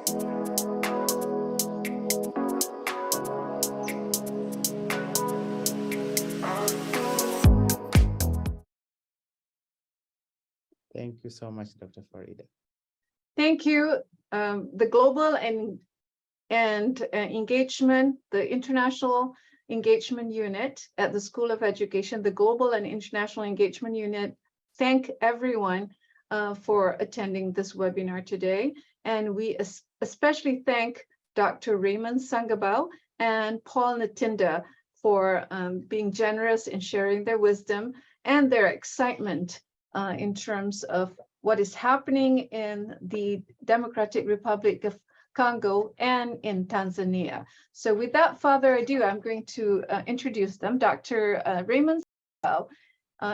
Thank you so much, Dr. Farida. Thank you. The global and engagement, the international engagement unit at the School of Education, the global and international engagement unit, thank everyone for attending this webinar today. And we especially thank Dr. Raymond Sangabao and Paul Natinda for being generous in sharing their wisdom and their excitement in terms of what is happening in the Democratic Republic of Congo and in Tanzania. So without further ado, I'm going to introduce them. Dr. Raymond Sangabao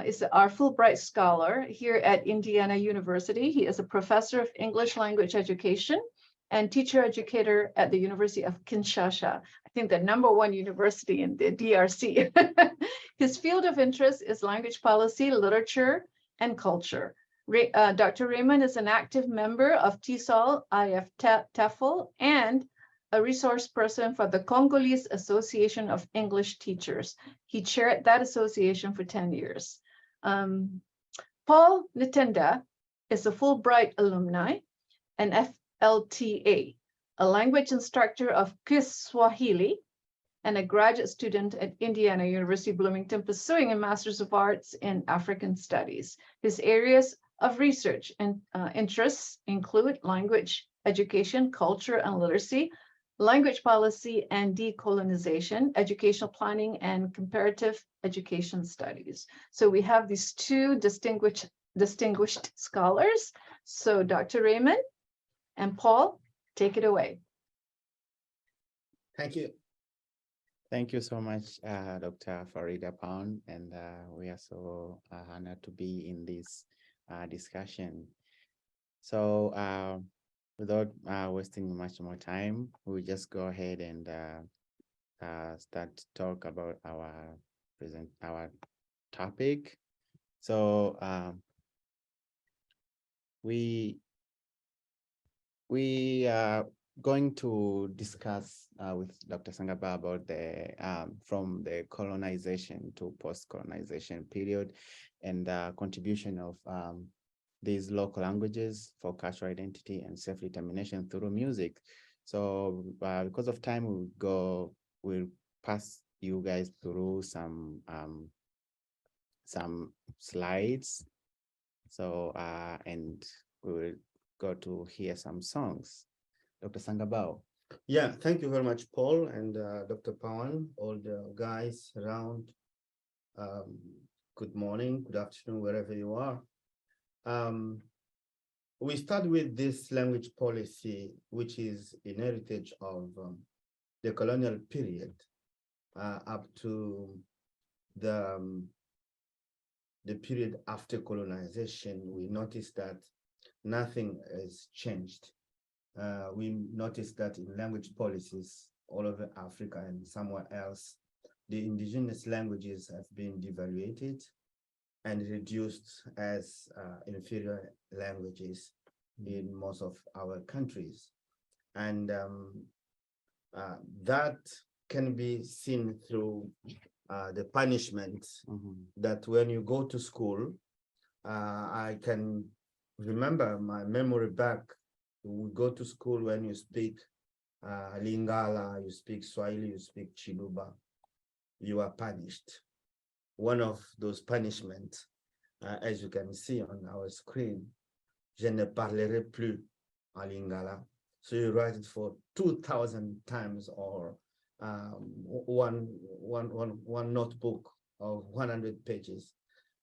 is our Fulbright Scholar here at Indiana University. He is a professor of English language education and teacher educator at the University of Kinshasa. I think the #1 university in the DRC. His field of interest is language policy, literature, and culture. Dr. Raymond is an active member of TESOL, IF-TEFL, and a resource person for the Congolese Association of English Teachers. He chaired that association for 10 years. Paul Natinda is a Fulbright alumni, an FLTA, a language instructor of Kiswahili, and a graduate student at Indiana University Bloomington pursuing a Master's of Arts in African Studies. His areas of research and interests include language education, culture and literacy, language policy and decolonization, educational planning, and comparative education studies. So we have these two distinguished scholars. So Dr. Raymond and Paul, take it away. Thank you. Thank you so much, Dr. Farida Pound, and we are so honored to be in this discussion. So without wasting much more time, we'll just go ahead and start to talk about our topic. So we are going to discuss with Dr. Sangaba about the from the colonization to post-colonization period and the contribution of these local languages for cultural identity and self-determination through music. So because of time, we'll pass you guys through some slides. So and we will go to hear some songs. Dr. Sangabao. Yeah, thank you very much, Paul and Dr. Pawan, all the guys around. Good morning, good afternoon, wherever you are. We start with this language policy, which is an heritage of the colonial period up to the period after colonization. We noticed that nothing has changed. We noticed that in language policies all over Africa and somewhere else, the indigenous languages have been devaluated and reduced as inferior languages in most of our countries. And that can be seen through the punishment that when you go to school, I can remember my memory back. We go to school when you speak Lingala, you speak Swahili, you speak Chiluba, you are punished. One of those punishments, as you can see on our screen, je ne parlerai plus en Lingala. So you write it for 2,000 times, or one notebook of 100 pages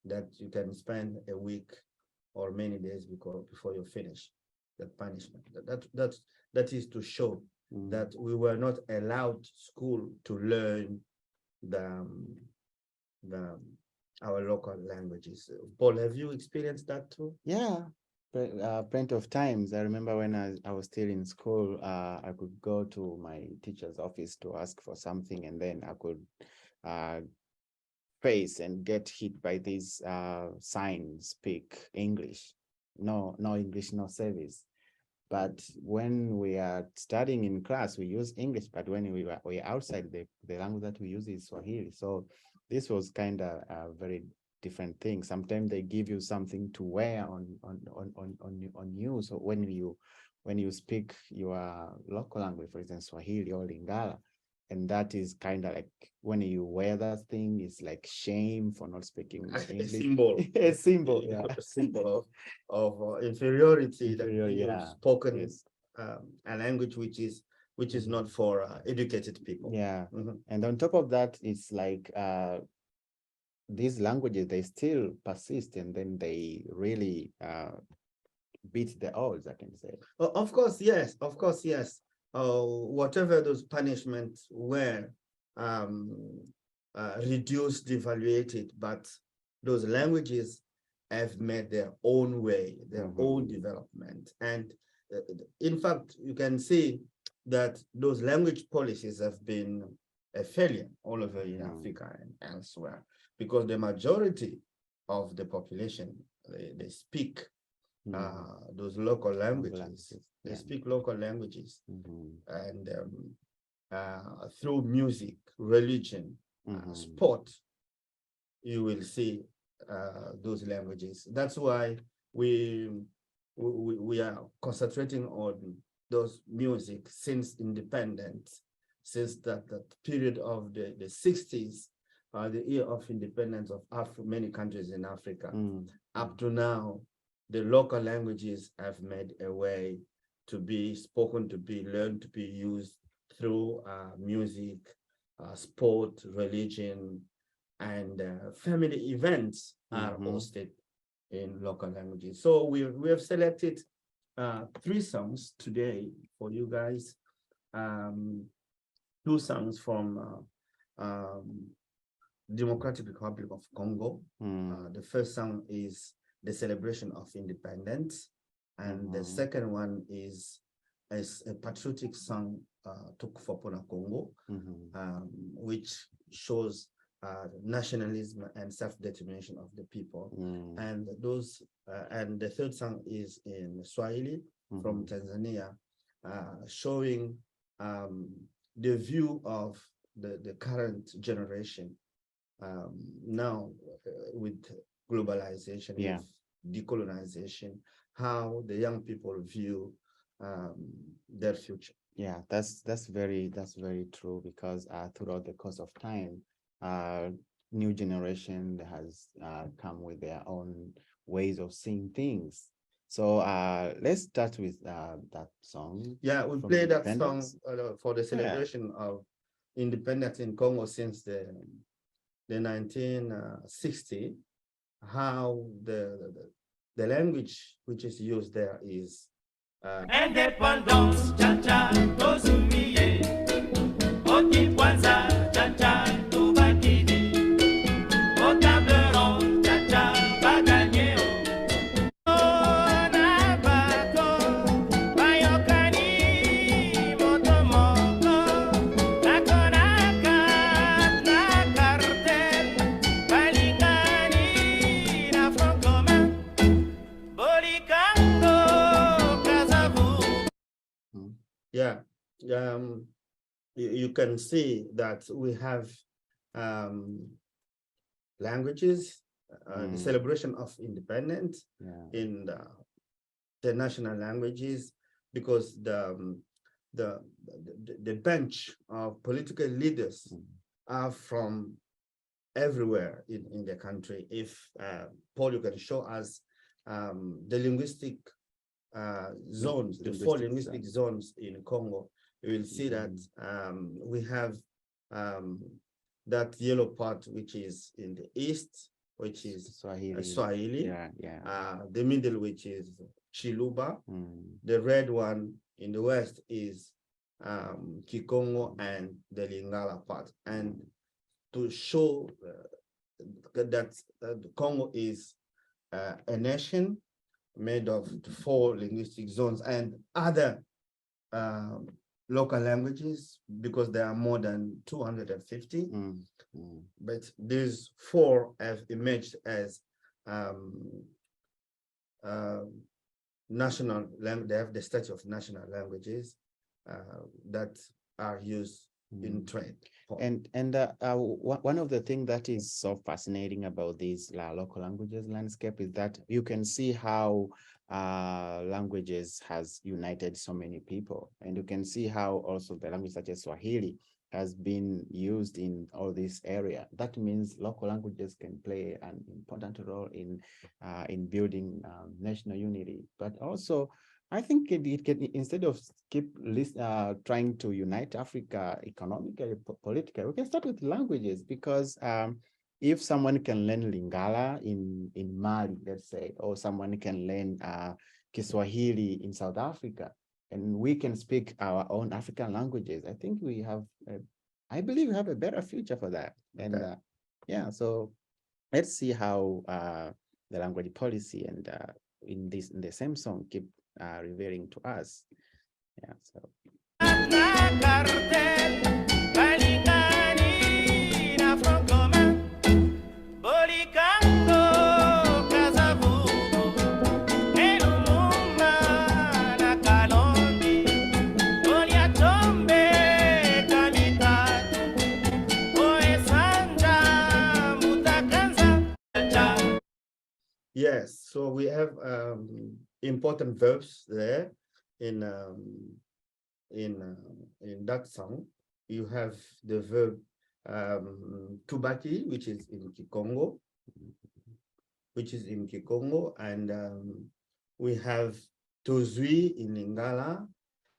that you can spend a week or many days before you finish the punishment. That is to show that we were not allowed school to learn our local languages. Paul, have you experienced that too? Yeah, plenty of times. I remember when I was still in school, I could go to my teacher's office to ask for something, and then I could face and get hit by these signs, speak English. No English, no service. But when we are studying in class, we use English, but when we're outside, the language that we use is Swahili. So this was kind of a very different thing. Sometimes they give you something to wear on you. So when you speak your local language, for instance, Swahili or Lingala, and that is kind of like when you wear that thing, it's like shame for not speaking English. Symbol. A symbol, yeah. A symbol of inferiority that you've spoken yes. A language which is not for educated people. Yeah. And on top of that, it's like these languages, they still persist, and then they really beat the odds, I can say. Of course, yes. Of course, yes. Whatever those punishments were, reduced, devaluated, but those languages have made their own way, their own development. And in fact, you can see that those language policies have been a failure all over in Africa and elsewhere, because the majority of the population, they speak those local languages. They speak local languages, and through music, religion, sport, you will see those languages. That's why we are concentrating on those music since independence, since that period of the 60s, the year of independence of many countries in Africa. Up to now, the local languages have made a way to be spoken, to be learned, to be used through music, sport, religion, and family events are hosted in local languages. So we have selected 3 songs today for you guys. 2 songs from Democratic Republic of Congo. The first song is The Celebration of Independence, and the second one is a patriotic song, Tukufopona Congo, which shows nationalism and self-determination of the people. And those and the third song is in Swahili from Tanzania, showing the view of the current generation now with globalization, with decolonization, how the young people view their future. Yeah, that's very true, because throughout the course of time, new generation has come with their own ways of seeing things. So let's start with that song. Yeah, we played that song for the celebration of independence in Congo since the 1960. How the language which is used there is Independence, cha-cha, tozumiye. Oti kwanza, cha-cha, tubakidi. Otableron, cha-cha, baganyeo. Na bato, bayokani, motomoko. Nakonaka, na cartel, balikani, na front commun. Bolikango. Yeah, you can see that we have languages, the celebration of independence in the national languages, because the bench of political leaders are from everywhere in the country. If Paul, you can show us the linguistic zones, the 4 linguistic zones in Congo, you will see that we have that yellow part, which is in the east, which is Swahili. The middle, which is Chiluba. The red one in the west is Kikongo and the Lingala part. And to show that Congo is a nation made of 4 linguistic zones and other local languages, because there are more than 250. But these 4 have emerged as national language. They have the status of national languages that are used in trade. And one of the things that is so fascinating about this local languages landscape is that you can see how languages has united so many people, and you can see how also the language such as Swahili has been used in all this area. That means local languages can play an important role in building national unity, but also I think it can, instead of trying to unite Africa economically, politically, we can start with languages, because if someone can learn Lingala in Mali, let's say, or someone can learn Kiswahili in South Africa, and we can speak our own African languages, I think we have, I believe we have a better future for that. And yeah, so let's see how the language policy and in the same song keep revealing to us. Yeah, so. Yes, so we have important verbs there in that song. You have the verb tubaki, which is in Kikongo, and we have tozui in Lingala,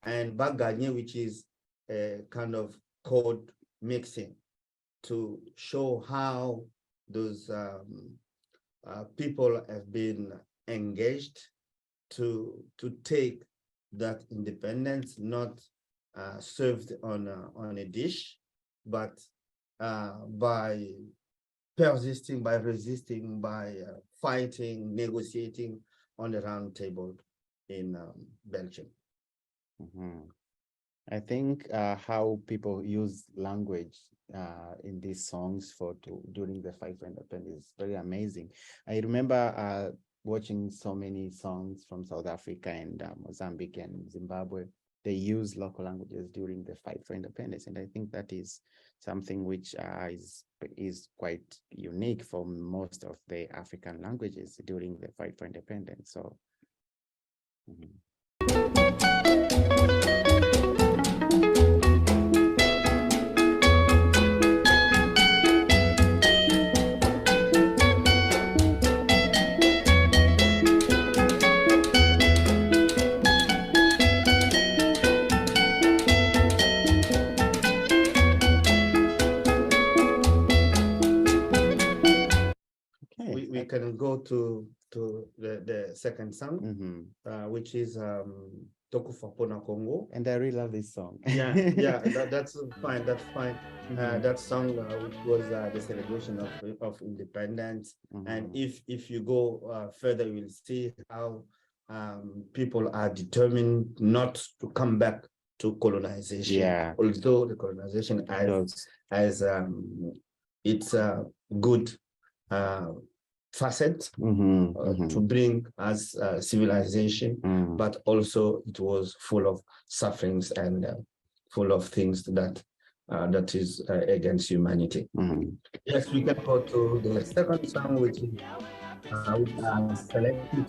and baganye, which is a kind of code mixing to show how those people have been engaged to take that independence, not served on a dish, but by persisting, by resisting, by fighting, negotiating on the round table in Belgium. I think how people use language in these songs during the fight for independence is very amazing. I remember watching so many songs from South Africa and Mozambique and Zimbabwe. They use local languages during the fight for independence, and I think that is something which is quite unique for most of the African languages during the fight for independence. So. We can go to the second song, which is Tokufa Pona Congo. And I really love this song. Yeah, that's fine. That's fine. That song was the celebration of independence. And if you go further, you will see how people are determined not to come back to colonization. Yeah. Although the colonization has its good facet to bring us civilization, but also it was full of sufferings and full of things that is against humanity. Yes, we can go to the second song, which is selected.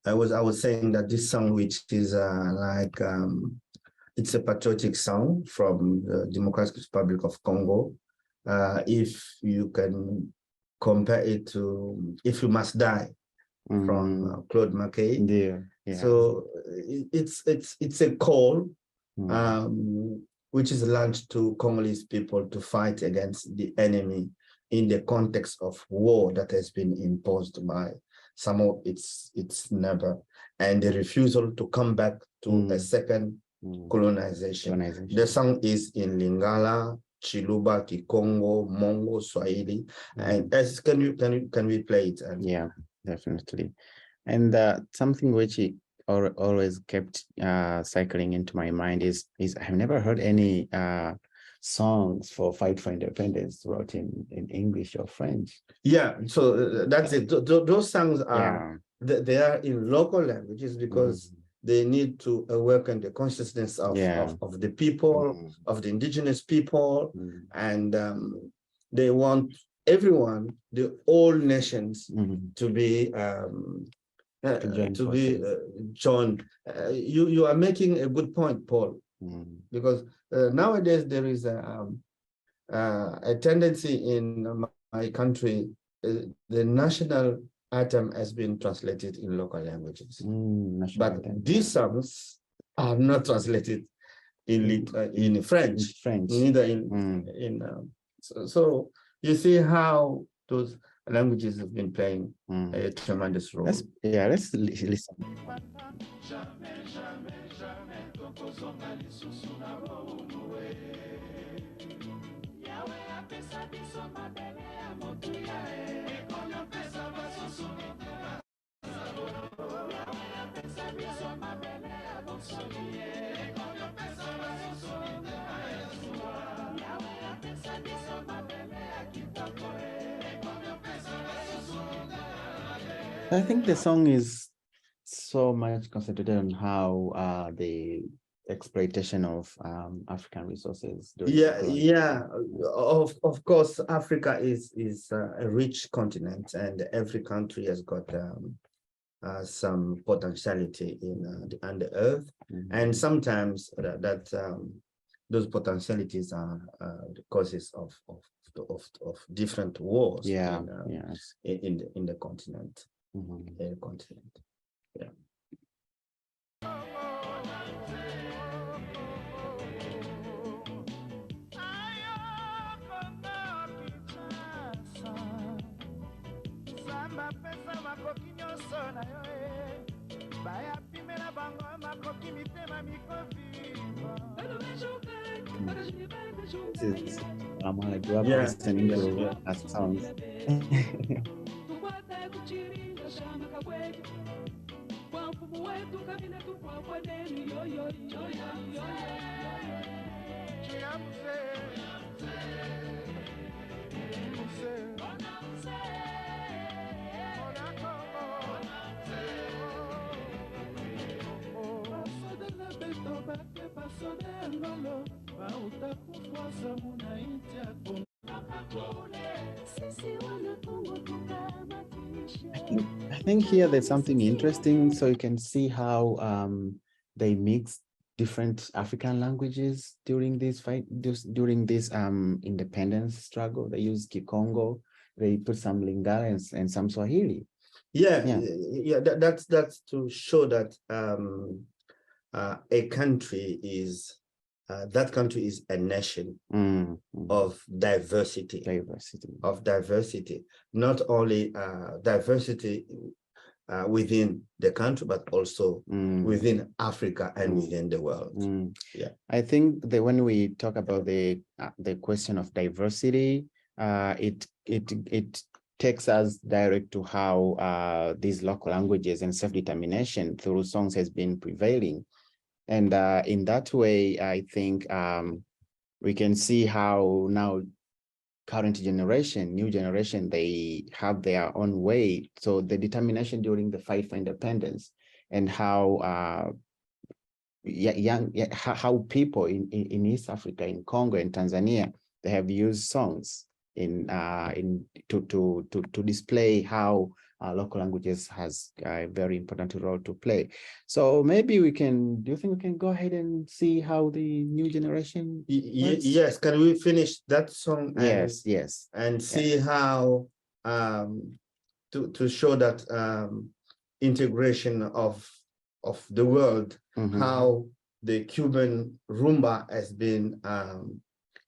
I was saying that this song, which is like it's a patriotic song from the Democratic Republic of Congo. If you can compare it to If You Must Die from Claude McKay. Yeah. So it's a call which is launched to Congolese people to fight against the enemy in the context of war that has been imposed by some of its neighbor, and the refusal to come back to a second colonization. The song is in Lingala, Chiluba, Kikongo, Mongo, Swahili, and can we play it? Yeah, definitely. And something which always kept cycling into my mind is I've never heard any songs for fight for independence wrote in English or French. Yeah, so that's it. Those songs are, they are in local languages because they need to awaken the consciousness of the people, of the indigenous people, and they want everyone, all nations, to be joined. You are making a good point, Paul, because nowadays there is a tendency in my country. The national anthem has been translated in local languages, but these songs are not translated in French. Neither in so you see how those languages have been playing a tremendous role. Let's listen. I think the song is so much concentrated on how the exploitation of African resources. Of course, Africa is a rich continent, and every country has got some potentiality on the earth, and sometimes those potentialities are the causes of different wars in the continent. Yeah. I grew up listening to that song. I think here there's something interesting. So you can see how they mix different African languages during this fight, during this independence struggle. They use Kikongo, they put some Lingala and some Swahili. That's to show that a country is that country is a nation of diversity, not only diversity within the country, but also within Africa and within the world. I think that when we talk about the question of diversity, it takes us direct to how these local languages and self-determination through songs has been prevailing. And in that way, I think we can see how now current generation, new generation, they have their own way. So the determination during the fight for independence and how how people in East Africa, in Congo and Tanzania, they have used songs to display how local languages has a very important role to play. So maybe do you think we can go ahead and see how the new generation works? Yes, can we finish that song? Yes. And see how to show that integration of the world, how the Cuban rumba has been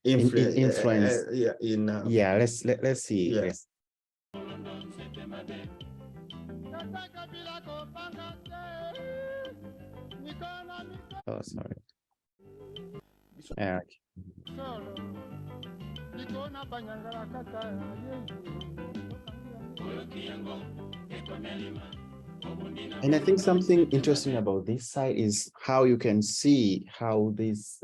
influenced. Let's see. Yes. Oh, sorry. Eric. And I think something interesting about this side is how you can see how this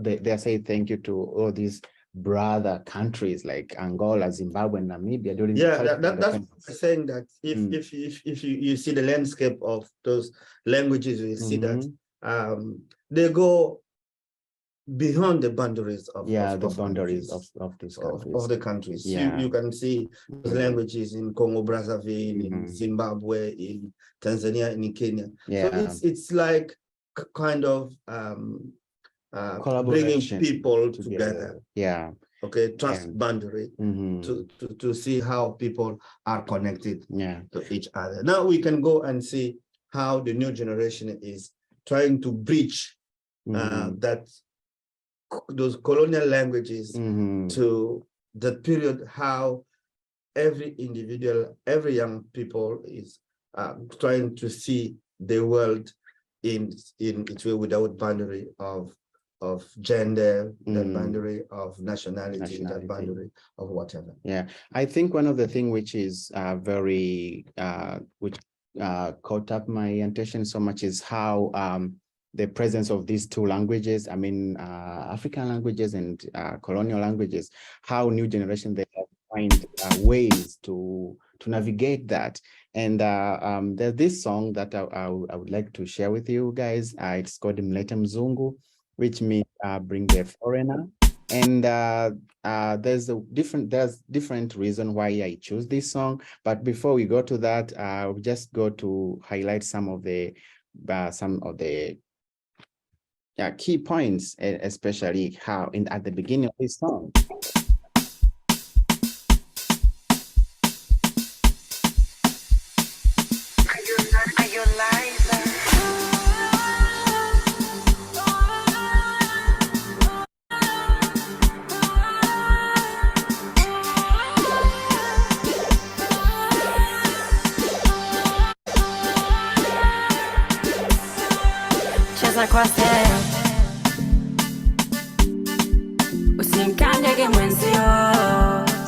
they say thank you to all these brother countries like Angola, Zimbabwe, and Namibia during Yeah, that's what I'm saying, that if you see the landscape of those languages, you see that they go beyond the boundaries of the boundaries countries, of these of countries. the countries. Yeah. You can see those languages in Congo, Brazzaville, in Zimbabwe, in Tanzania, and in Kenya. Yeah. So it's like kind of bringing people together. Yeah. Okay, trust boundary to see how people are connected to each other. Now we can go and see how the new generation is trying to bridge that those colonial languages to the period, how every individual, every young people is trying to see the world in its way, without boundary of gender, that boundary of nationality, that boundary of whatever. Yeah, I think one of the things which is very which caught up my attention so much is how the presence of these two languages, I mean, African languages and colonial languages, how new generation they find ways to navigate that. And there's this song that I would like to share with you guys. It's called Mlete Mzungu, which means bring the foreigner. And there's different reason why I choose this song. But before we go to that, I'll just go to highlight some of the key points, especially how at the beginning of this song.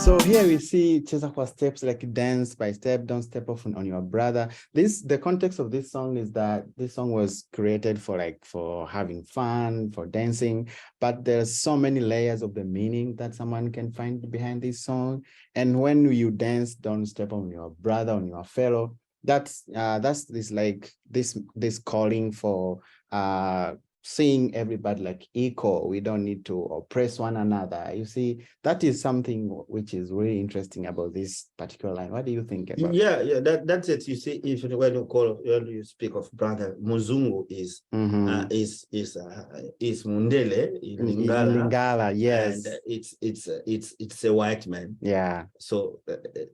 So here we see cheza kwa steps, like dance by step, don't step off on your brother. The context of this song is that this song was created for having fun, for dancing, but there's so many layers of the meaning that someone can find behind this song. And when you dance, don't step on your brother, on your fellow, that's this calling for seeing everybody like equal. We don't need to oppress one another. You see, that is something which is really interesting about this particular line. What do you think about it? That's it. You see, if when you speak of brother, Muzungu is Mundele in Lingala, yes, and it's a white man. Yeah. So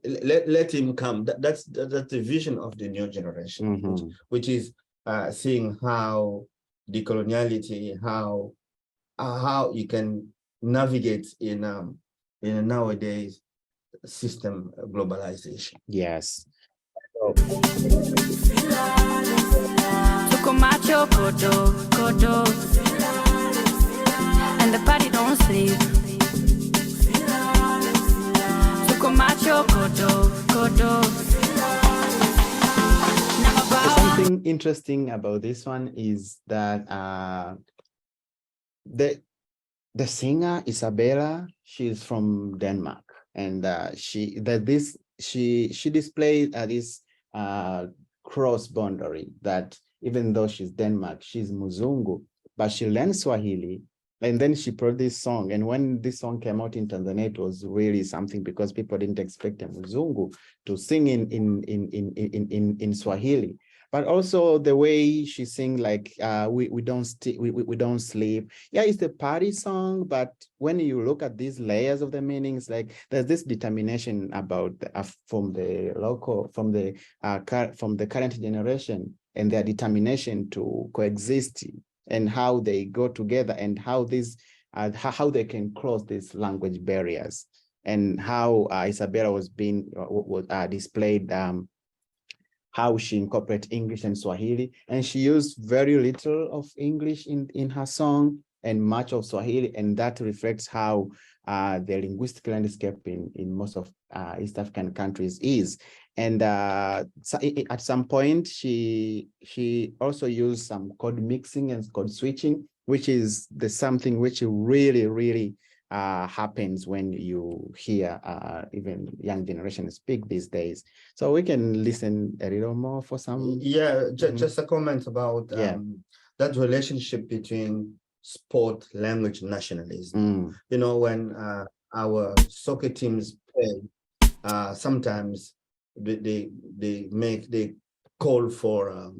let him come. That's the vision of the new generation, which is seeing how decoloniality, how you can navigate in a nowadays system globalization. Yes. And the party don't sleep. Something interesting about this one is that the singer Isabella, she's from Denmark, and she displayed this cross boundary that even though she's Denmark, she's Muzungu, but she learned Swahili. And then she produced this song. And when this song came out in Tanzania, it was really something because people didn't expect a Muzungu to sing in Swahili. But also the way she sings, like we don't sleep. Yeah, it's a party song, but when you look at these layers of the meanings, like there's this determination about from the current generation and their determination to coexist, and how they go together, and how how they can cross these language barriers, and how Isabella was displayed how she incorporated English and Swahili, and she used very little of English in her song, and much of Swahili, and that reflects how the linguistic landscape in most of East African countries is. And so at some point, she also used some code mixing and code switching, which is something which really happens when you hear even young generation speak these days. So we can listen a little more for some. Yeah, just a comment about that relationship between sport, language, nationalism. You know, when our soccer teams play, sometimes they call for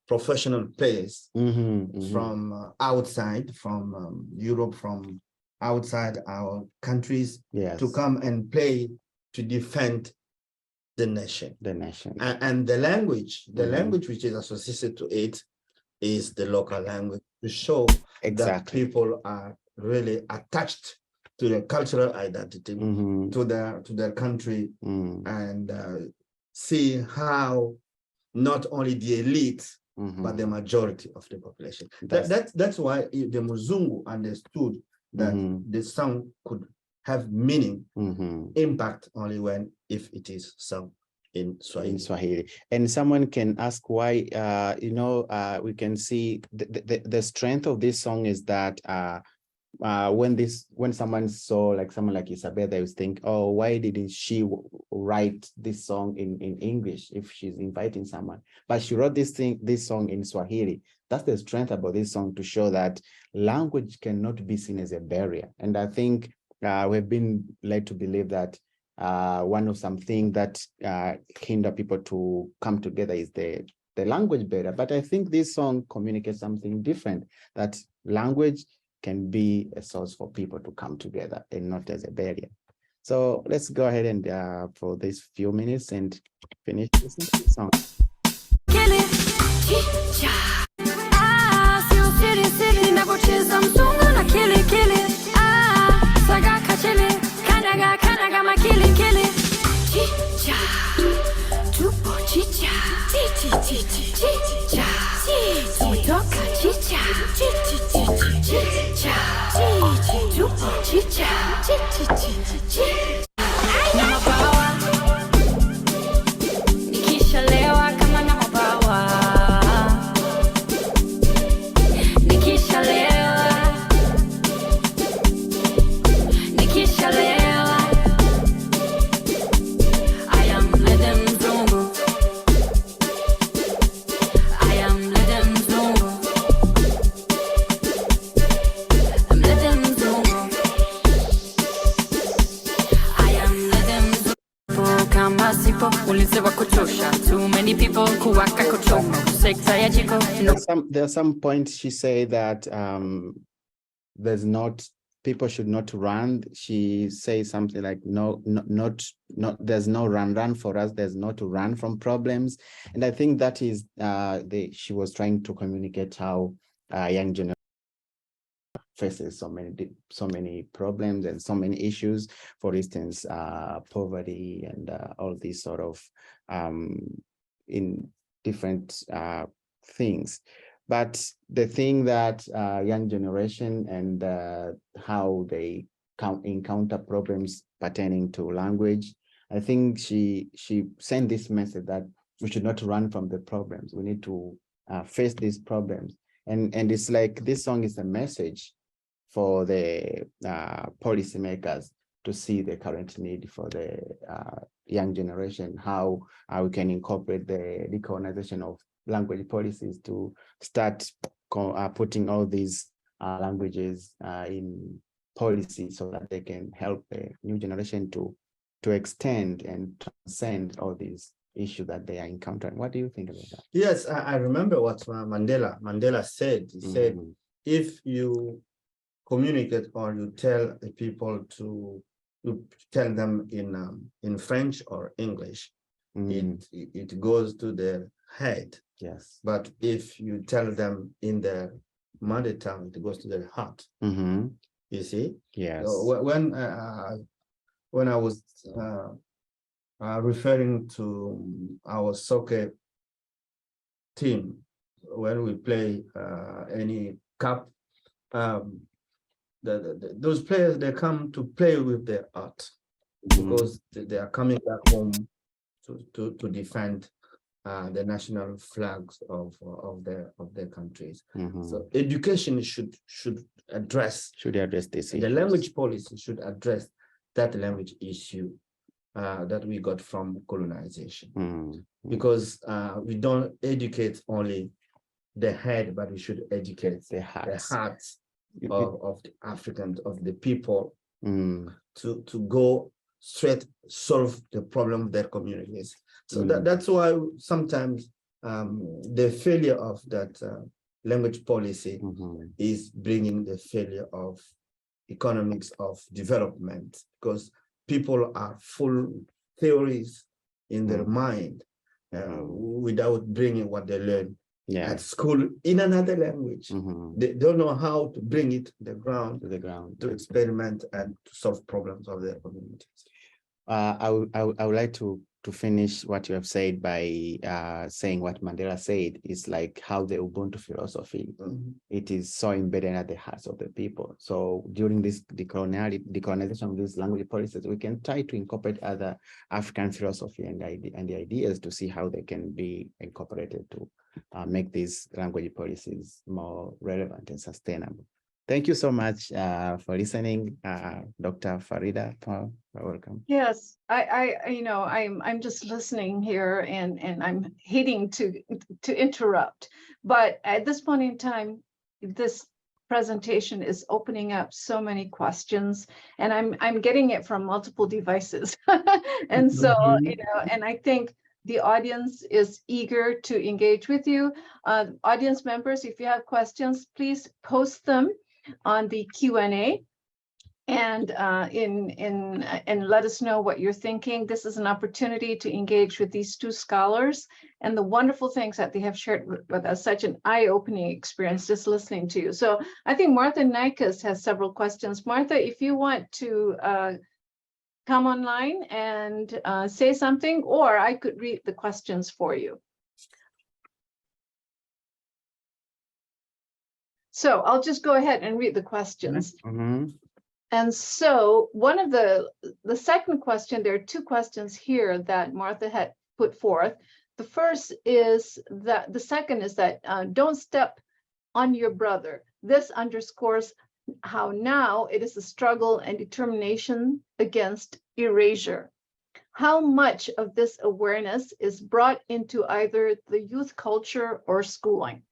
professional players from outside, from Europe, from outside our countries, to come and play to defend the nation. And the language, which is associated to it is the local language, to show that people are really attached to their cultural identity, to their country, and see how not only the elite, but the majority of the population. That's why the Muzungu understood that the song could have meaning, impact only if it is sung in Swahili. And someone can ask why, we can see the strength of this song is that when someone saw, like someone like Isabel, they would think, oh, why didn't she write this song in English if she's inviting someone? But she wrote this song in Swahili. That's the strength about this song, to show that language cannot be seen as a barrier. And I think we've been led to believe that one of something that hinder people to come together is the language barrier. But I think this song communicates something different, that language can be a source for people to come together and not as a barrier. So let's go ahead and for these few minutes and finish listening to the song. There are some points she say that people should not run. She says something like, there's no run for us. There's no to run from problems. And I think that is she was trying to communicate how young generation faces so many problems and so many issues. For instance, poverty and all these sort of in different things. But the thing that young generation and how they encounter problems pertaining to language, I think she sent this message that we should not run from the problems. We need to face these problems. And it's like this song is a message for the policymakers to see the current need for the young generation, how we can incorporate the decolonization of language policies to start putting all these languages in policy so that they can help the new generation to extend and transcend all these issues that they are encountering. What do you think about that? Yes, I remember what Mandela said. He said, if you communicate or you tell people you tell them in French or English, it goes to their head. Yes. But if you tell them in their mother tongue, it goes to their heart. You see? Yes. So when I was referring to our soccer team, when we play any cup those players, they come to play with their art because they are coming back home to defend the national flags of their countries. So education should address this the issue. language policy should address that language issue that we got from colonization, because we don't educate only the head, but we should educate the hearts of the Africans, of the people, to go straight solve the problem of their communities. So that's why sometimes the failure of that language policy is bringing the failure of economics of development, because people are full theories in their mind without bringing what they learn at school in another language. They don't know how to bring it to the ground to experiment and to solve problems of their communities. I would like to finish what you have said by saying what Mandela said is like how the Ubuntu philosophy, it is so embedded at the hearts of the people. So during this decolonization of these language policies, we can try to incorporate other African philosophy and the ideas to see how they can be incorporated to make these language policies more relevant and sustainable. Thank you so much for listening, Dr. Farida. Welcome. Yes, I'm just listening here, and I'm hating to interrupt, but at this point in time, this presentation is opening up so many questions, and I'm getting it from multiple devices, and so and I think the audience is eager to engage with you. Audience members, if you have questions, please post them on the Q&A and let us know what you're thinking. This is an opportunity to engage with these two scholars and the wonderful things that they have shared with us. Such an eye-opening experience just listening to you. So I think Martha Nikas has several questions. Martha, if you want to come online and say something, or I could read the questions for you. So I'll just go ahead and read the questions. And so one of the second question, there are two questions here that Martha had put forth. The first is that, the second is that don't step on your brother. This underscores how now it is a struggle and determination against erasure. How much of this awareness is brought into either the youth culture or schooling?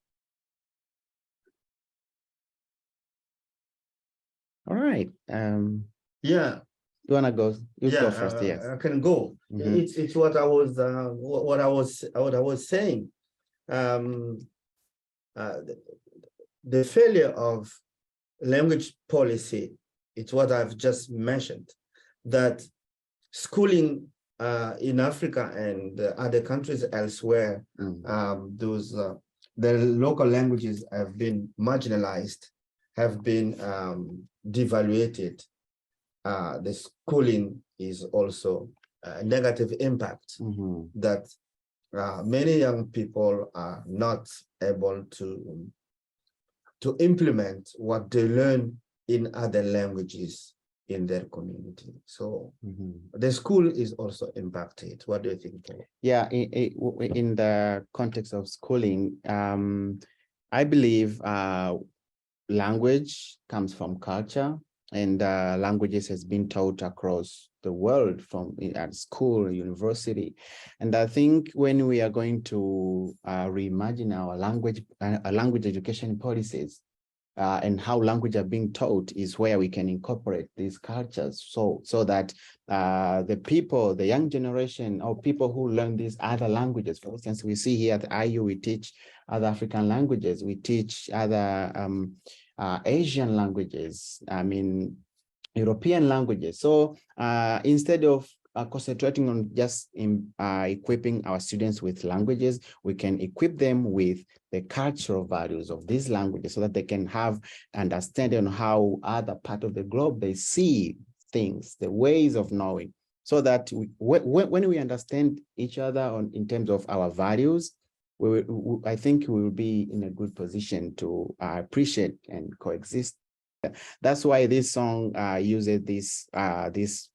All right. Yeah. You wanna go? You go first. Yes. I can go. It's what I was saying. The failure of language policy, it's what I've just mentioned, that schooling in Africa and other countries elsewhere, the local languages have been marginalized, have been devaluated. The schooling is also a negative impact that many young people are not able to implement what they learn in other languages in their community. So the school is also impacted. What do you think, Paul? Yeah, in the context of schooling, I believe language comes from culture, and languages has been taught across the world from at school, university. And I think when we are going to reimagine our language education policies and how language are being taught is where we can incorporate these cultures so that the people, the young generation, or people who learn these other languages, for instance, we see here at IU, we teach other African languages, we teach other Asian languages, I mean, European languages. So instead of concentrating on just equipping our students with languages, we can equip them with the cultural values of these languages so that they can have understanding on how other part of the globe they see things, the ways of knowing, so that when we understand each other in terms of our values, I think we will be in a good position to appreciate and coexist. That's why this song uses this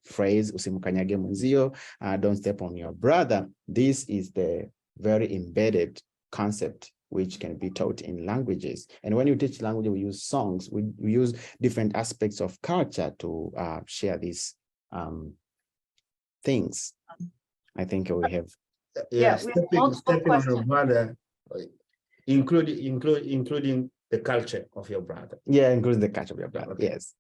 phrase, usimkanyage mwenzio, don't step on your brother. This is the very embedded concept which can be taught in languages. And when you teach language, we use songs, we use different aspects of culture to share these things. I think we have. Yeah, we have stepping on your brother, including the culture of your brother. Yeah, including the culture of your brother. Okay. Yes.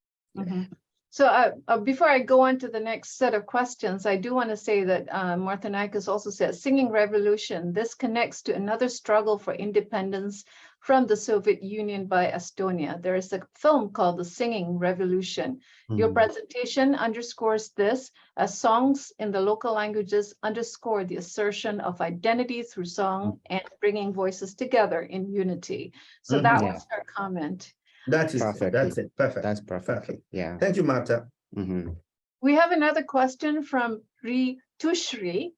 So before I go on to the next set of questions, I do want to say that Marthinakis also says, singing revolution, this connects to another struggle for independence from the Soviet Union by Estonia. There is a film called The Singing Revolution. Your presentation underscores this, as songs in the local languages underscore the assertion of identity through song and bringing voices together in unity. So that was her comment. That's it. Perfect. That's perfect. Yeah. Thank you, Martha. We have another question from Ritushri,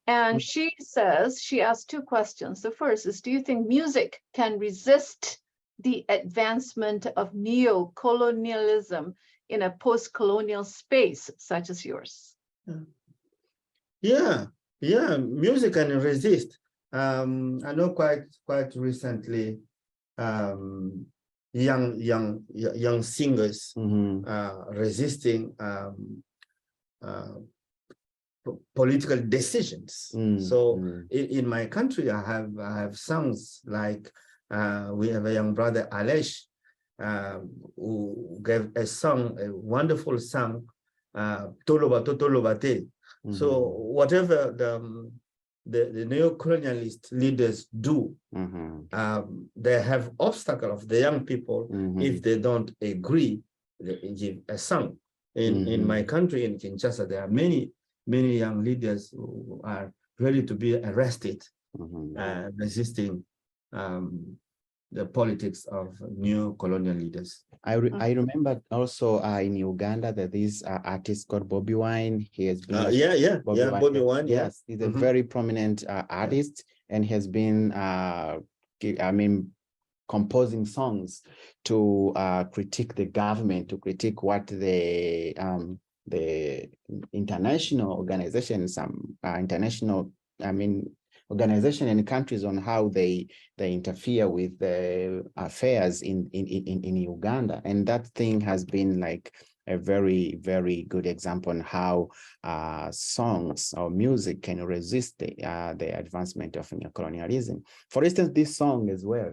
and she says, she asked two questions. The first is, do you think music can resist the advancement of neo-colonialism in a post-colonial space such as yours? Yeah, music can resist. I know quite recently, young singers resisting political decisions. In my country, I have songs like we have a young brother Alesh who gave a song, a wonderful song, Toloba Tolobate. So whatever the neo-colonialist leaders do, they have obstacle of the young people if they don't agree. They give a song. In my country, in Kinshasa, there are many young leaders who are ready to be arrested, resisting the politics of neo-colonial leaders. I remember also in Uganda that this artist called Bobby Wine. He has been Bobby Wine. Yes, he's a very prominent artist, and has been composing songs to critique the government, to critique what the international organizations, organization and countries on how they interfere with the affairs in Uganda. And that thing has been like a very, very good example on how songs or music can resist the advancement of neocolonialism. For instance, this song as well.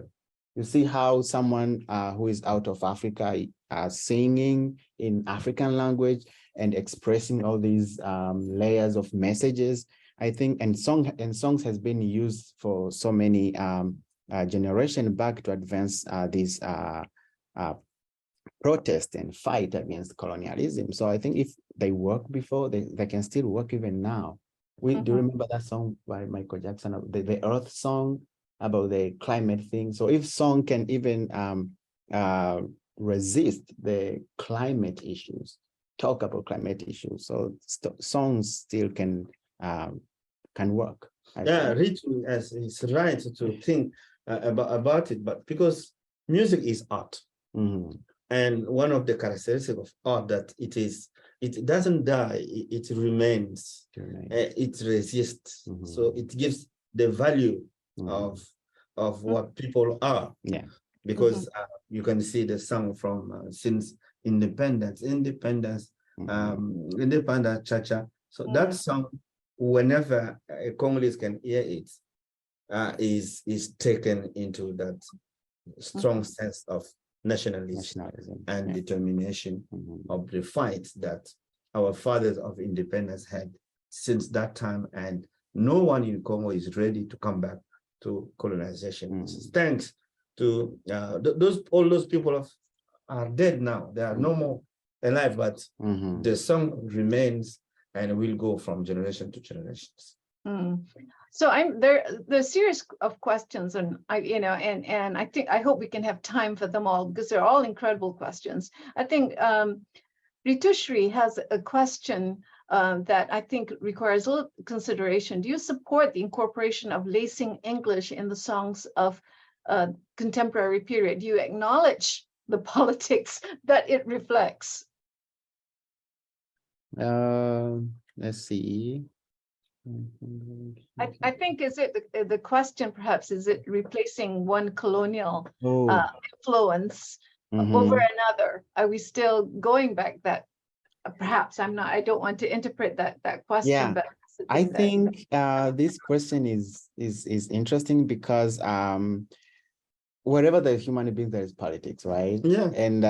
You see how someone who is out of Africa singing in African language and expressing all these layers of messages. I think, and songs has been used for so many generations back to advance this protest and fight against colonialism. So I think if they work before, they can still work even now. Do you remember that song by Michael Jackson, the Earth song about the climate thing? So if song can even resist the climate issues, talk about climate issues, so songs still can work. Rich is right to think about it, but because music is art, and one of the characteristics of art that it doesn't die, it remains, it resists, so it gives the value of what people are. Because you can see the song from since independence, Chacha. So that song, whenever a Congolese can hear it, is taken into that strong sense of nationalism and determination of the fight that our fathers of independence had since that time, and no one in Congo is ready to come back to colonization. Thanks to all those people are dead now. They are no more alive, but the song remains and will go from generation to generations. So there's a series of questions, and I hope we can have time for them all, because they're all incredible questions. I think Ritushri has a question that I think requires a little consideration. Do you support the incorporation of lacing English in the songs of contemporary period? Do you acknowledge the politics that it reflects? Let's see. I think is it the question perhaps, is it replacing one colonial influence over another? Are we still going back that perhaps I don't want to interpret that question, Yeah, but I think this question is interesting because wherever there's human beings, there is politics, right? Yeah. And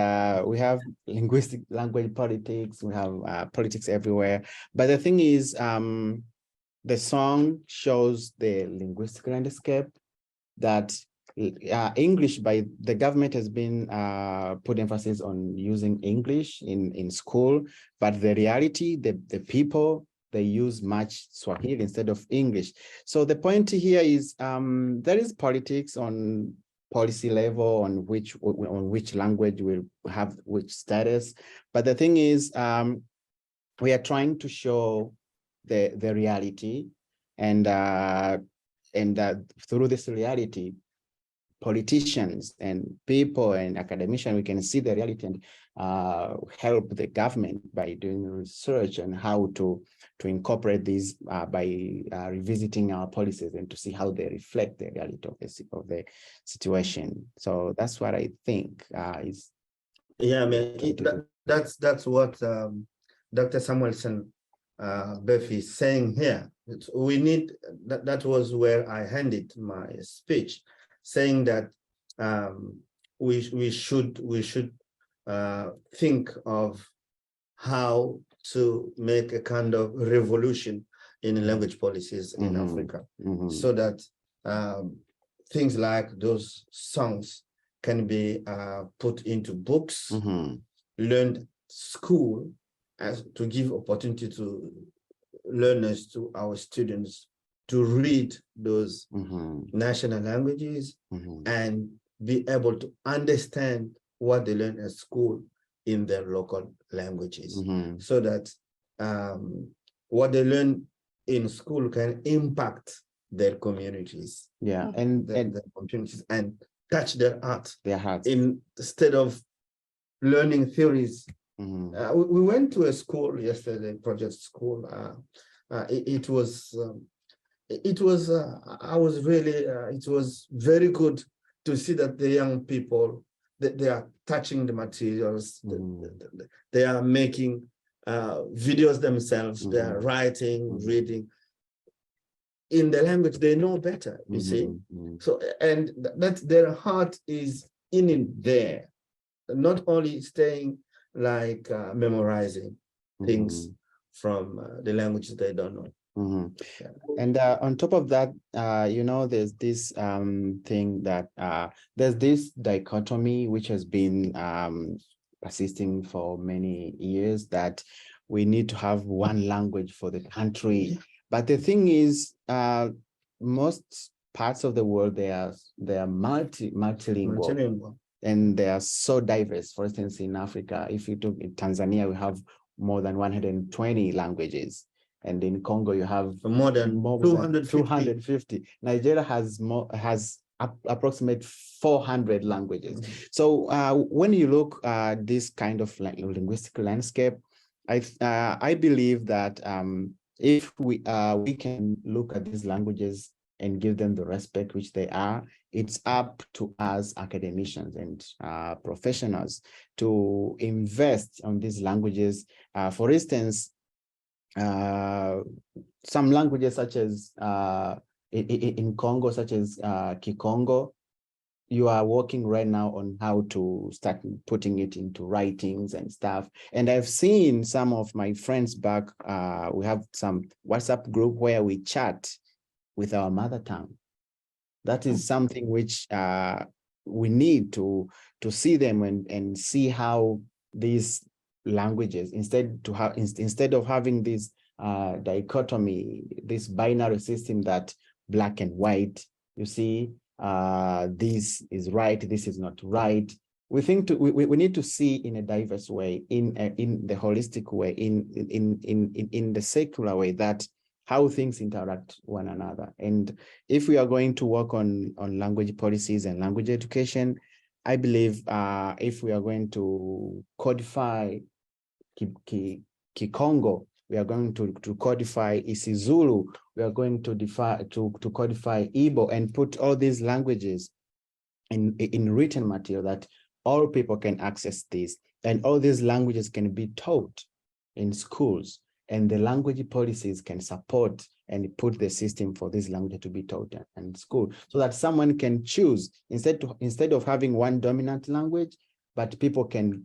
we have linguistic language politics, we have politics everywhere. But the thing is, the song shows the linguistic landscape that English by the government has been put emphasis on using English in school, but the reality, the people, they use much Swahili instead of English. So the point here is there is politics on policy level on which language will have which status. But the thing is, we are trying to show the reality, and through this reality, politicians and people and academicians, we can see the reality and help the government by doing research on how to incorporate these by revisiting our policies and to see how they reflect the reality of the situation. So that's what I think is. Yeah, I mean, that's what Dr. Samuelson Beff is saying here. We need that was where I ended my speech, saying that we should think of how to make a kind of revolution in language policies in Africa, so that things like those songs can be put into books, learned school, as to give opportunity to learners, to our students, to read those national languages and be able to understand what they learn at school in their local languages, so that what they learn in school can impact their communities. Yeah, their communities and touch their hearts. Instead of learning theories. We went to a school yesterday, project school. It was very good to see that the young people, that they are touching the materials, they are making videos themselves, they are writing, reading in the language they know better, you see. So, and that their heart is in there, not only staying like memorizing things from the language they don't know. And on top of that, you know, there's this thing that there's this dichotomy which has been persisting for many years, that we need to have one language for the country. But the thing is, most parts of the world, they are multilingual. And they are so diverse. For instance, in Africa, if you took in Tanzania, we have more than 120 languages. And in Congo, you have more than 250. Nigeria has approximately 400 languages. So when you look at this kind of linguistic landscape, I believe that if we can look at these languages and give them the respect which they are, it's up to us academicians and professionals to invest on these languages. For instance, some languages such as in Congo, such as Kikongo, you are working right now on how to start putting it into writings and stuff. And I've seen some of my friends back, we have some WhatsApp group where we chat with our mother tongue. That is something which we need to see them and see how these languages, instead of having this dichotomy, this binary system that black and white, you see, this is right, this is not right. we need to see in a diverse way, in the holistic way, in the secular way, that how things interact one another. And if we are going to work on language policies and language education, I believe if we are going to codify Kikongo, we are going to codify isiZulu, we are going to codify Igbo, and put all these languages in written material that all people can access this, and all these languages can be taught in schools, and the language policies can support and put the system for this language to be taught in school, so that someone can choose instead of having one dominant language, but people can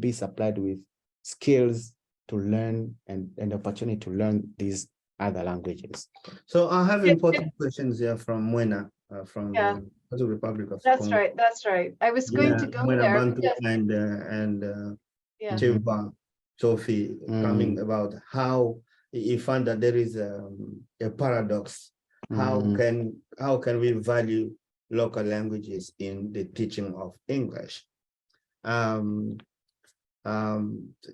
be supplied with skills to learn and opportunity to learn these other languages. So I have important questions here from Mwena, from the Republic of That's Congo. right. That's right. I was going to go Mwena there. Bantu Yes. and Yeah. Chimba Sophie coming about how you found that there is a paradox. How can we value local languages in the teaching of English?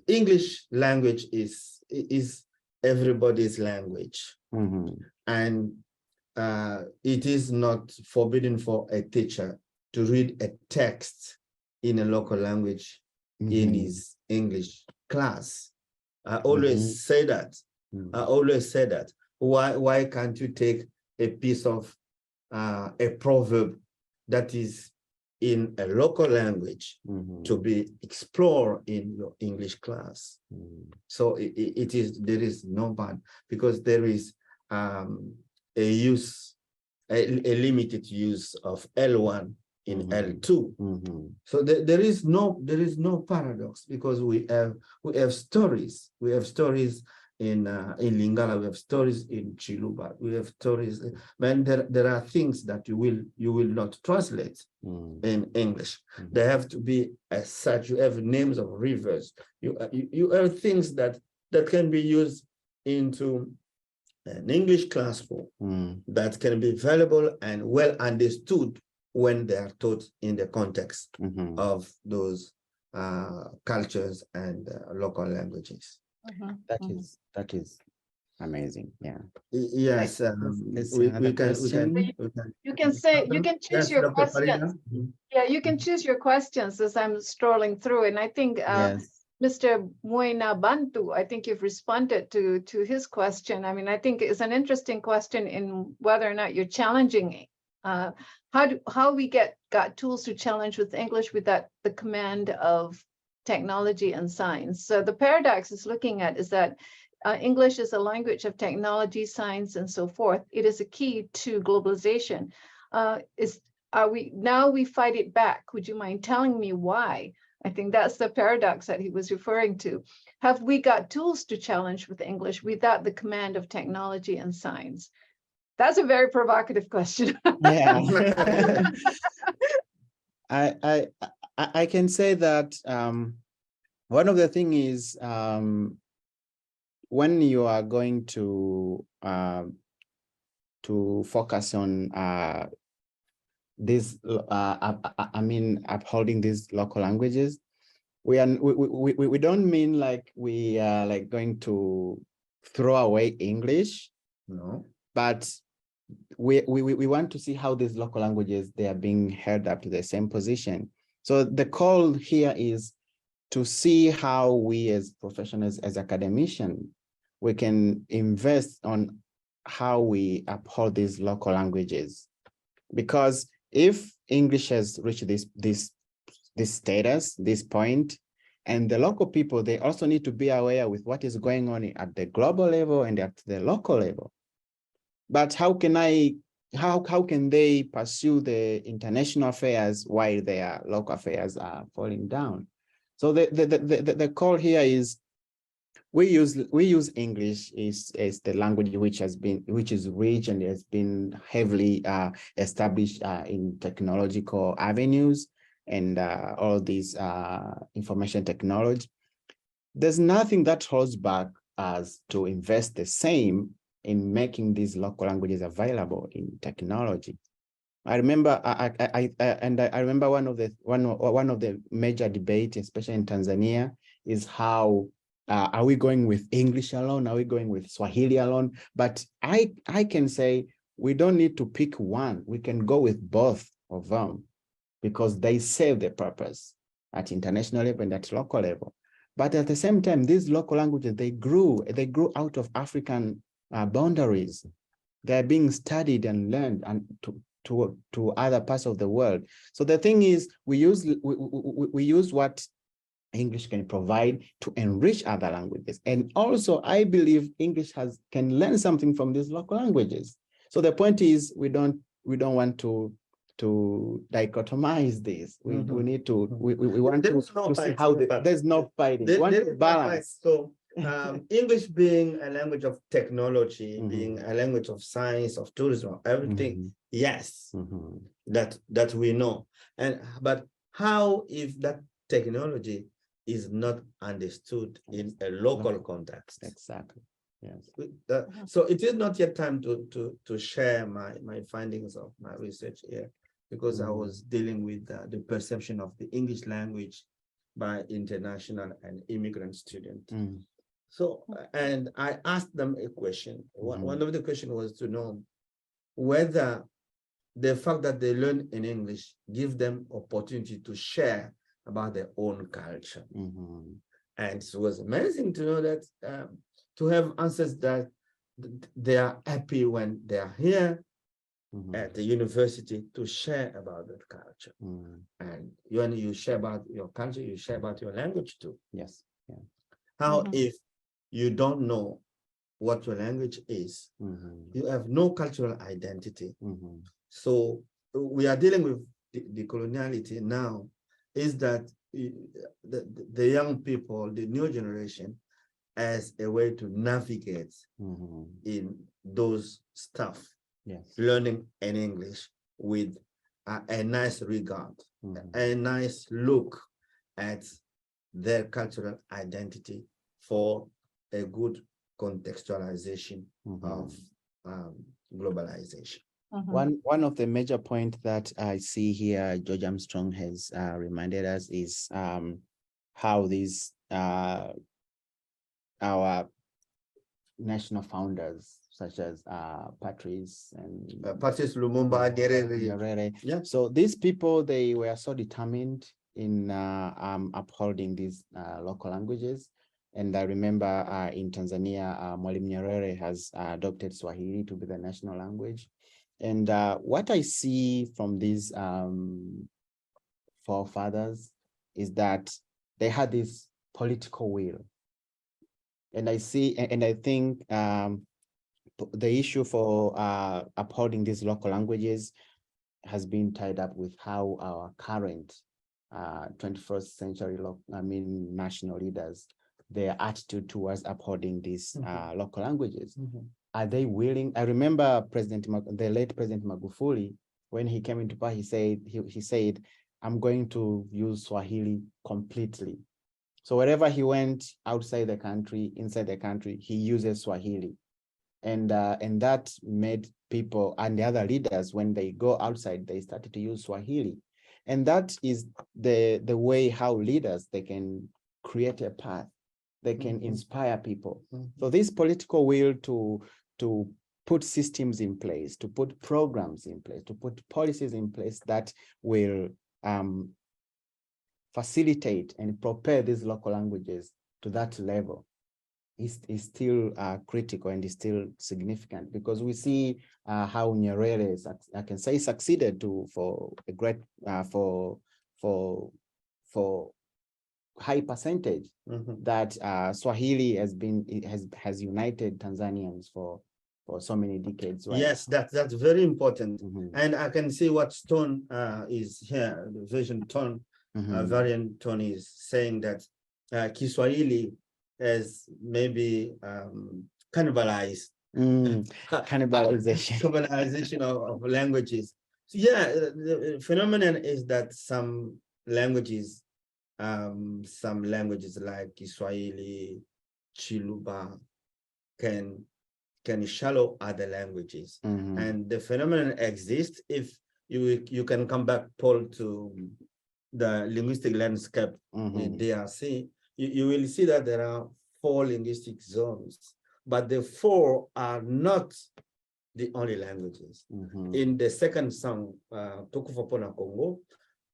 English language is everybody's language, and it is not forbidden for a teacher to read a text in a local language in his English class. I always say that. I always say that. Why can't you take a piece of a proverb that is in a local language to be explored in your English class? So there is no ban, because there is a limited use of L1 in L2. So there is no paradox, because we have stories. We have stories in Lingala, we have stories in Chiluba, we have stories. Man, there are things that you will not translate in English. They have to be as such. You have names of rivers. You have things that can be used into an English classroom that can be valuable and well understood when they are taught in the context of those cultures and local languages. That is amazing. Yeah. Yes. We can. You can choose your questions. Yeah, you can choose your questions as I'm strolling through, and I think Mr. Mwena Bantu, I think you've responded to his question. I mean, I think it's an interesting question in whether or not you're challenging how we got tools to challenge with English without the command of technology and science. So the paradox is looking at is that English is a language of technology, science, and so forth. It is a key to globalization. Now we fight it back. Would you mind telling me why? I think that's the paradox that he was referring to. Have we got tools to challenge with English without the command of technology and science? That's a very provocative question. Yeah. I can say that one of the things is when you are going to focus on this, I mean, upholding these local languages, we don't mean like we are like going to throw away English. No, but we want to see how these local languages, they are being held up to the same position. So the call here is to see how we as professionals, as academicians, we can invest on how we uphold these local languages. Because if English has reached this status, this point, and the local people, they also need to be aware with what is going on at the global level and at the local level. But how can they pursue the international affairs while their local affairs are falling down? So the call here is we use English as the language which is rich and has been heavily established in technological avenues and all these information technology. There's nothing that holds back us to invest the same in making these local languages available in technology. I remember, I remember one of the major debates, especially in Tanzania, is how are we going with English alone? Are we going with Swahili alone? But I can say we don't need to pick one. We can go with both of them because they serve the purpose at international level and at local level. But at the same time, these local languages, they grew out of African boundaries. They're being studied and learned and to other parts of the world. So the thing is, we use what English can provide to enrich other languages. And also, I believe English can learn something from these local languages. So the point is, we don't want to dichotomize this. We need to we want to see how there's no fighting. We want to balance. So English being a language of technology, being a language of science, of tourism, everything, yes, that we know. But how if that technology is not understood in a local context? Exactly. Yes. So it is not yet time to share my findings of my research here, because I was dealing with the perception of the English language by international and immigrant students. So, and I asked them a question. One of the questions was to know whether the fact that they learn in English give them opportunity to share about their own culture. And it was amazing to know that, to have answers that they are happy when they are here at the university to share about that culture. And when you share about your culture, you share about your language too. Yes. Yeah. How if you don't know what your language is, you have no cultural identity. So we are dealing with the coloniality now, is that the young people, the new generation, as a way to navigate in those stuff, learning in English with a nice regard, a nice look at their cultural identity for a good contextualization of globalization. One of the major points that I see here, George Armstrong has reminded us, is how these our national founders, such as Patrice and Patrice Lumumba, Nyerere. Yeah. So these people, they were so determined in upholding these local languages. And I remember in Tanzania, Mwalimu Nyerere has adopted Swahili to be the national language. And what I see from these forefathers is that they had this political will. And I see, and I think the issue for upholding these local languages has been tied up with how our current 21st century national leaders, their attitude towards upholding these local languages. Are they willing? I remember the late President Magufuli, when he came into power, he said, I'm going to use Swahili completely. So wherever he went, outside the country, inside the country, he uses Swahili. And that made people and the other leaders, when they go outside, they started to use Swahili. And that is the way how leaders, they can create a path, they can inspire people. So this political will to put systems in place, to put programs in place, to put policies in place that will facilitate and prepare these local languages to that level is still critical and is still significant, because we see how Nyerere, I can say, succeeded for a great for high percentage that Swahili has united Tanzanians for so many decades. Right? Yes, that's very important. And I can see what Stone is here, the version Tone, variant Tone is saying that Kiswahili is maybe cannibalized. Cannibalization of languages. So yeah, the phenomenon is that some languages like Kiswahili, Chiluba can shallow other languages. And the phenomenon exists if you can come back, Paul, to the linguistic landscape in DRC. You will see that there are 4 linguistic zones, but the 4 are not the only languages. In the second song, Tokufopona Congo,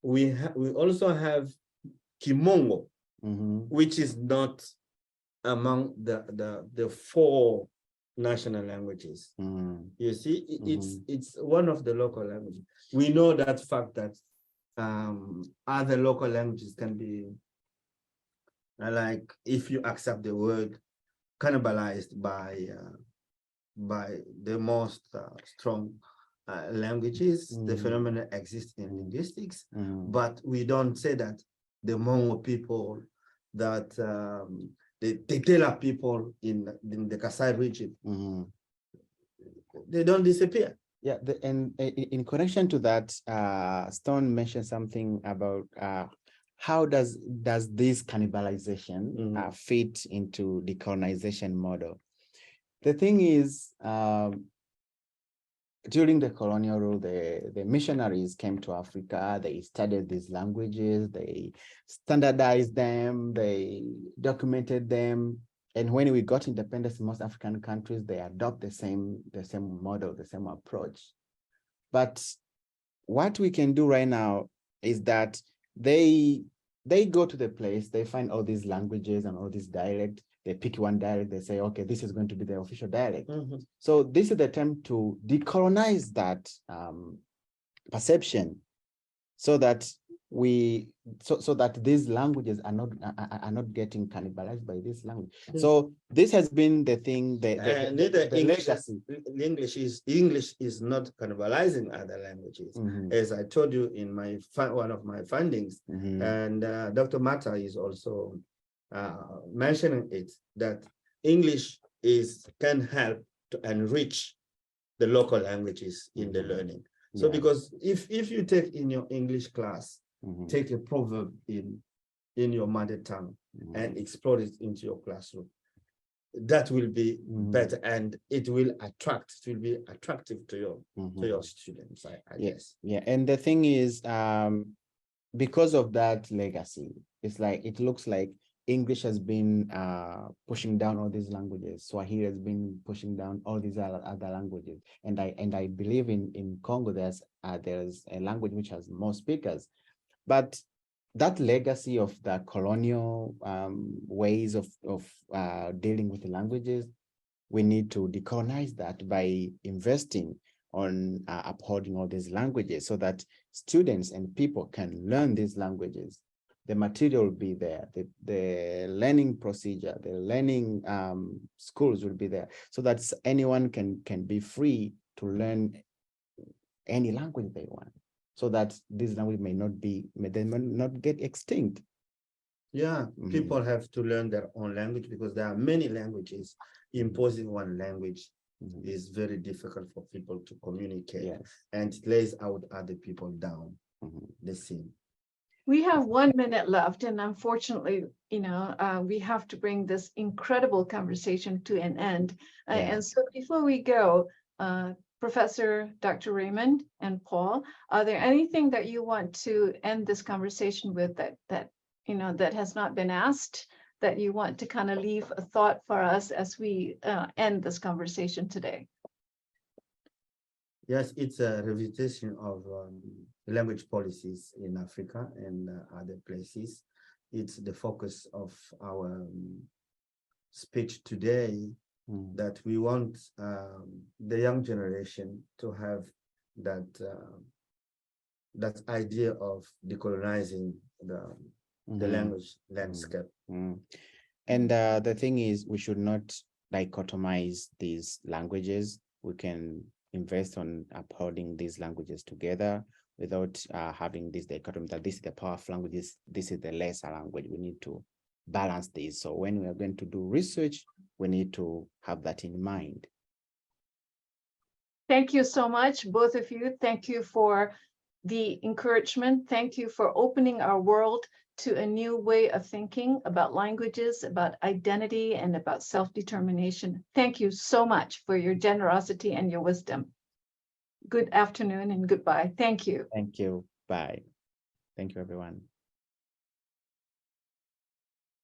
we also have Kimongo, which is not among the 4 national languages. You see, it's one of the local languages. We know that fact that other local languages can be, like, if you accept the word, cannibalized by the most strong languages. The phenomenon exists in linguistics, but we don't say that the Mongo people, that the Tetela people in the Kasai region, they don't disappear. Yeah, and in connection to that, Stone mentioned something about how does this cannibalization fit into the colonization model? The thing is, during the colonial rule, the missionaries came to Africa, they studied these languages, they standardized them, they documented them. And when we got independence in most African countries, they adopt the same model, the same approach. But what we can do right now is that they go to the place, they find all these languages and all these dialects, they pick one dialect, they say, okay, this is going to be the official dialect. So this is the attempt to decolonize that perception, so that so that these languages are not getting cannibalized by this language. So this has been the thing, the English is not cannibalizing other languages, as I told you in my one of my findings, and Dr. Mata is also mentioning it, that English can help to enrich the local languages in the learning. So because if you take in your English class, take a proverb in your mother tongue and explore it into your classroom, that will be better, and it will be attractive to your students, I guess. Yeah, and the thing is, because of that legacy, it's like, it looks like English has been pushing down all these languages. Swahili has been pushing down all these other languages. And I believe in Congo, there's a language which has more speakers. But that legacy of the colonial ways of dealing with the languages, we need to decolonize that by investing on upholding all these languages, so that students and people can learn these languages. The material will be there, the learning procedure, the learning schools will be there, so that anyone can be free to learn any language they want, so that this language may not get extinct. Yeah, people have to learn their own language, because there are many languages. Imposing one language is very difficult for people to communicate, and it lays out other people down the same. We have 1 minute left, and unfortunately, we have to bring this incredible conversation to an end. And so before we go, Professor Dr. Raymond and Paul, are there anything that you want to end this conversation with that has not been asked, that you want to kind of leave a thought for us as we end this conversation today? Yes, it's a revisitation of language policies in Africa and other places. It's the focus of our speech today, that we want the young generation to have that idea of decolonizing the language landscape. And the thing is, we should not dichotomize these languages. We can invest on upholding these languages together without having this dichotomy that this is the powerful languages, this is the lesser language. We need to balance this. So when we are going to do research, we need to have that in mind. Thank you so much, both of you. Thank you for the encouragement. Thank you for opening our world to a new way of thinking about languages, about identity, and about self-determination. Thank you so much for your generosity and your wisdom. good afternoon and goodbye. Thank you. Thank you. Bye. Thank you, everyone.